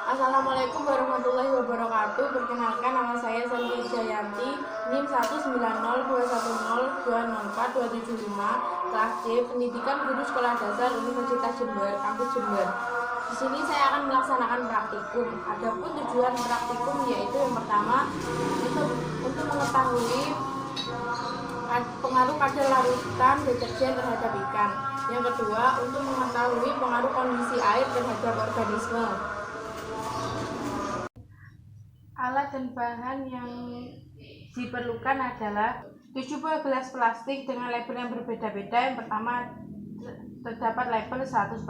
Assalamualaikum warahmatullahi wabarakatuh. Perkenalkan, nama saya Santi Jayanti, NIM 19021020425, kelas C, Pendidikan Guru Sekolah Dasar Universitas Jember, Kampus Jember. Di sini saya akan melaksanakan praktikum. Adapun tujuan praktikum yaitu yang pertama itu untuk mengetahui pengaruh kadar larutan deterjen terhadap ikan. Yang kedua, untuk mengetahui pengaruh kondisi air terhadap organisme. Alat dan bahan yang diperlukan adalah 70 gelas plastik dengan label yang berbeda-beda. Yang pertama terdapat label 100%,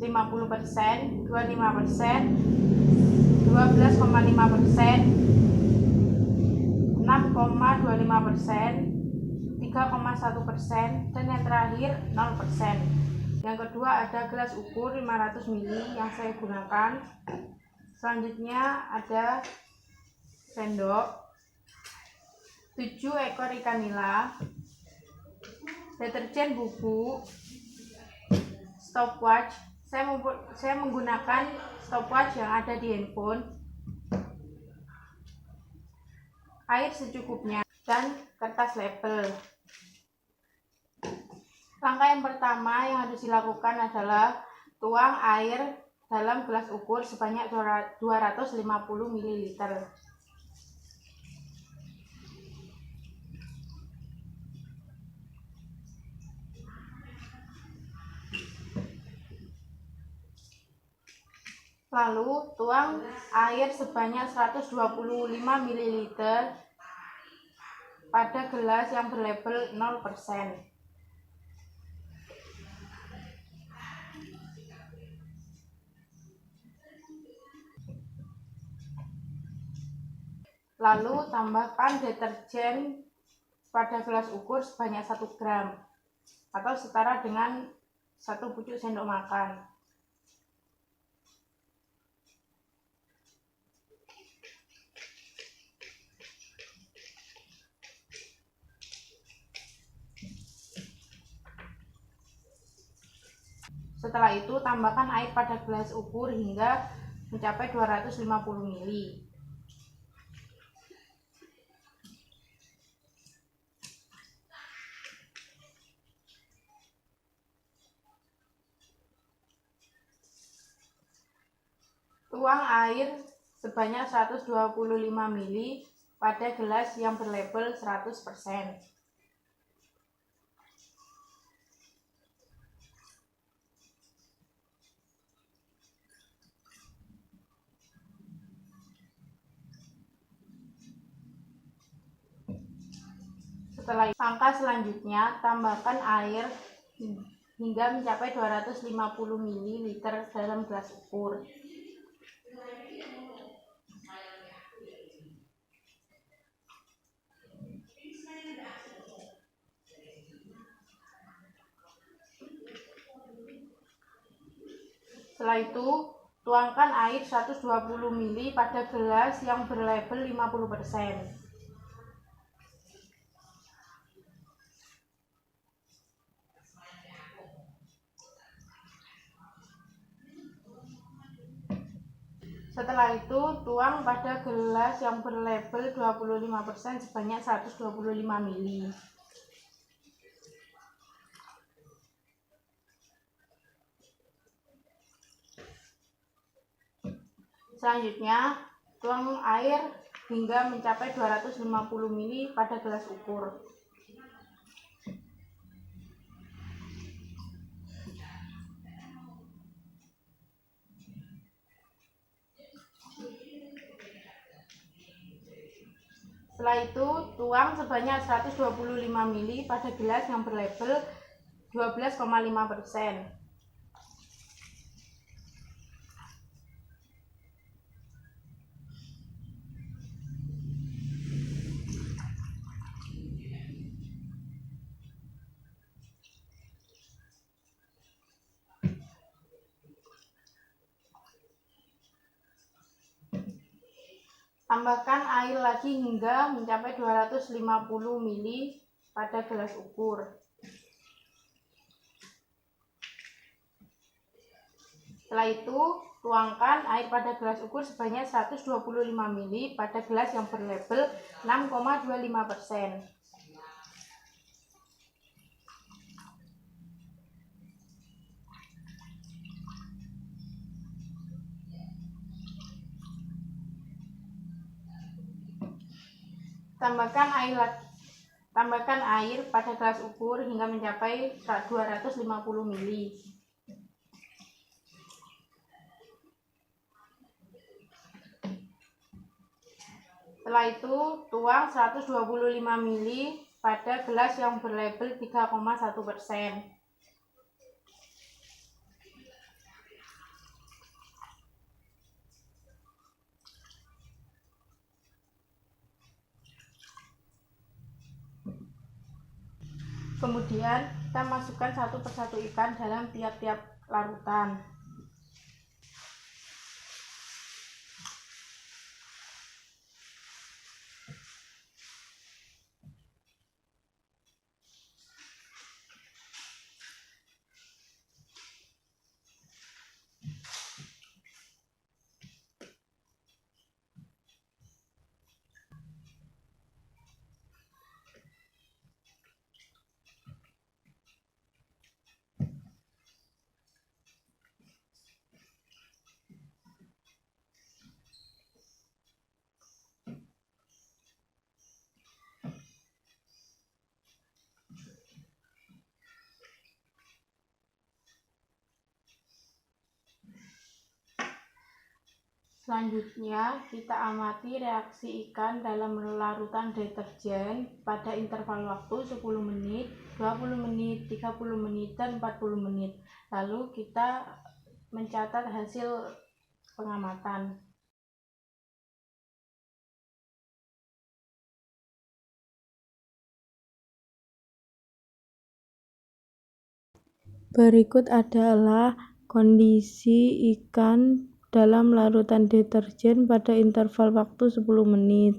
50%, 25%, 12,5%, 6,25%, 3,1%, dan yang terakhir 0%. Yang kedua ada gelas ukur 500 ml yang saya gunakan. Selanjutnya ada sendok, 7 ekor ikan nila, deterjen bubuk, stopwatch. Saya menggunakan stopwatch yang ada di handphone, air secukupnya, dan kertas label. Langkah yang pertama yang harus dilakukan adalah tuang air dalam gelas ukur sebanyak 250 ml. Lalu tuang air sebanyak 125 ml pada gelas yang berlabel 0%. Lalu tambahkan deterjen pada gelas ukur sebanyak 1 gram atau setara dengan 1 pucuk sendok makan. Setelah itu tambahkan air pada gelas ukur hingga mencapai 250 ml. Tuang air sebanyak 125 ml pada gelas yang berlabel 100%. Setelah itu, langkah selanjutnya tambahkan air hingga mencapai 250 ml dalam gelas ukur. Setelah itu, tuangkan air 120 ml pada gelas yang berlabel 50%. Setelah itu, tuang pada gelas yang berlabel 25% sebanyak 125 ml. Selanjutnya, tuang air hingga mencapai 250 ml pada gelas ukur. Setelah itu, tuang sebanyak 125 ml pada gelas yang berlabel 12,5%. Tambahkan air lagi hingga mencapai 250 ml pada gelas ukur. Setelah itu, Tuangkan air pada gelas ukur sebanyak 125 ml pada gelas yang berlabel 6,25%. Tambahkan air pada gelas ukur hingga mencapai 250 ml. Setelah itu, tuang 125 ml pada gelas yang berlabel 3,1%. Kemudian, kita masukkan satu persatu ikan dalam tiap-tiap larutan. Selanjutnya, kita amati reaksi ikan dalam larutan deterjen pada interval waktu 10 menit, 20 menit, 30 menit, dan 40 menit. Lalu kita mencatat hasil pengamatan. Berikut adalah kondisi ikan dalam larutan deterjen pada interval waktu 10 menit.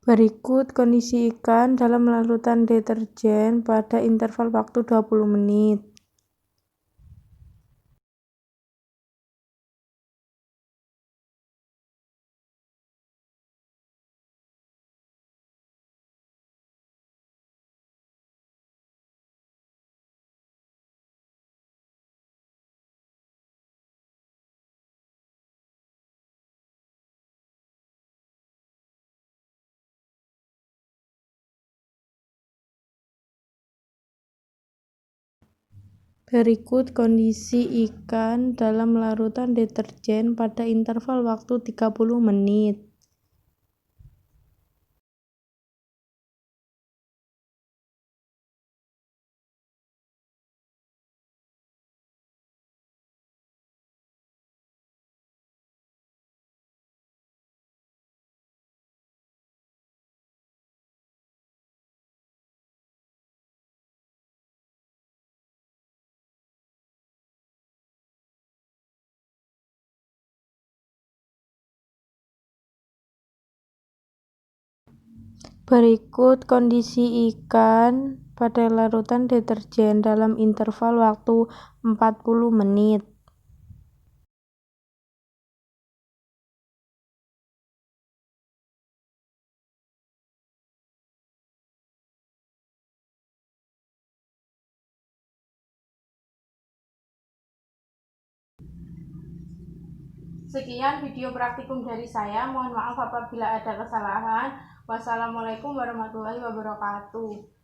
Berikut kondisi ikan dalam larutan deterjen pada interval waktu 20 menit. Berikut kondisi ikan dalam larutan deterjen pada interval waktu 30 menit. Berikut kondisi ikan pada larutan deterjen dalam interval waktu 40 menit. Sekian video praktikum dari saya. Mohon maaf apabila ada kesalahan. Wassalamualaikum warahmatullahi wabarakatuh.